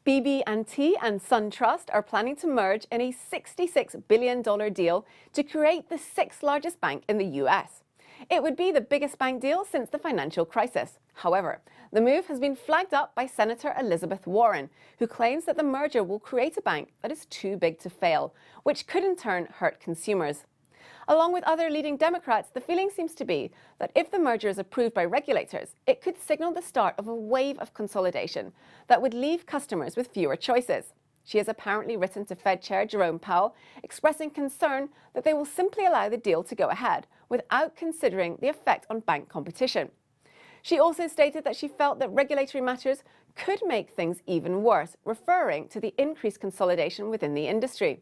BB&T and SunTrust are planning to merge in a $66 billion deal to create the sixth largest bank in the US. It would be the biggest bank deal since the financial crisis. However, the move has been flagged up by Senator Elizabeth Warren, who claims that the merger will create a bank that is too big to fail, which could in turn hurt consumers. Along with other leading Democrats, the feeling seems to be that if the merger is approved by regulators, it could signal the start of a wave of consolidation that would leave customers with fewer choices. She has apparently written to Fed Chair Jerome Powell, expressing concern that they will simply allow the deal to go ahead without considering the effect on bank competition. She also stated that she felt that regulatory matters could make things even worse, referring to the increased consolidation within the industry.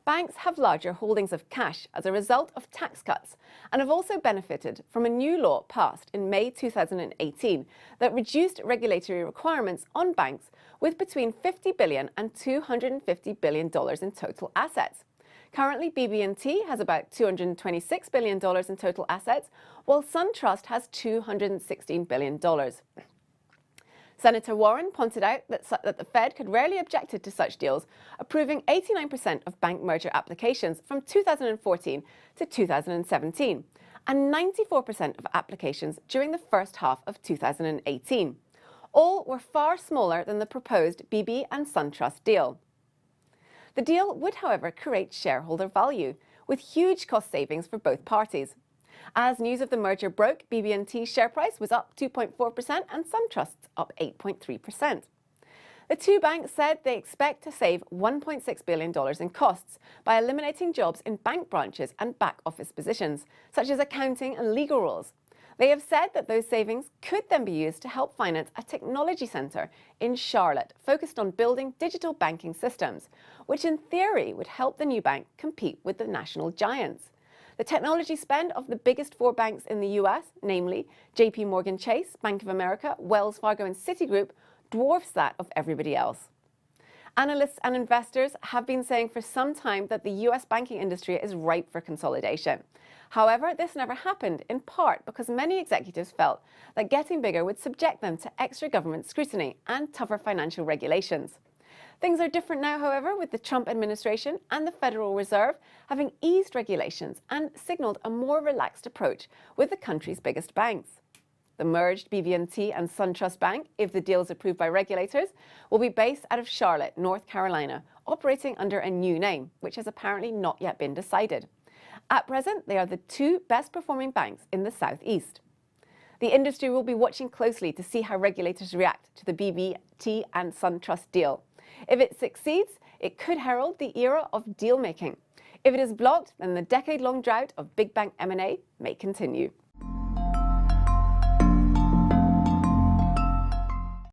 Banks have larger holdings of cash as a result of tax cuts and have also benefited from a new law passed in May 2018 that reduced regulatory requirements on banks with between $50 billion and $250 billion in total assets. Currently, BB&T has about $226 billion in total assets, while SunTrust has $216 billion. Senator Warren pointed out that the Fed had rarely objected to such deals, approving 89% of bank merger applications from 2014 to 2017, and 94% of applications during the first half of 2018. All were far smaller than the proposed BB and SunTrust deal. The deal would, however, create shareholder value, with huge cost savings for both parties. As news of the merger broke, BB&T's share price was up 2.4% and SunTrust's up 8.3%. The two banks said they expect to save $1.6 billion in costs by eliminating jobs in bank branches and back office positions, such as accounting and legal roles. They have said that those savings could then be used to help finance a technology centre in Charlotte focused on building digital banking systems, which in theory would help the new bank compete with the national giants. The technology spend of the biggest four banks in the US, namely JP Morgan Chase, Bank of America, Wells Fargo and Citigroup, dwarfs that of everybody else. Analysts and investors have been saying for some time that the US banking industry is ripe for consolidation. However, this never happened, in part because many executives felt that getting bigger would subject them to extra government scrutiny and tougher financial regulations. Things are different now, however, with the Trump administration and the Federal Reserve having eased regulations and signaled a more relaxed approach with the country's biggest banks. The merged BB&T and SunTrust Bank, if the deal is approved by regulators, will be based out of Charlotte, North Carolina, operating under a new name, which has apparently not yet been decided. At present, they are the two best performing banks in the Southeast. The industry will be watching closely to see how regulators react to the BB&T and SunTrust deal. If it succeeds, it could herald the era of deal-making. If it is blocked, then the decade-long drought of big bank M&A may continue.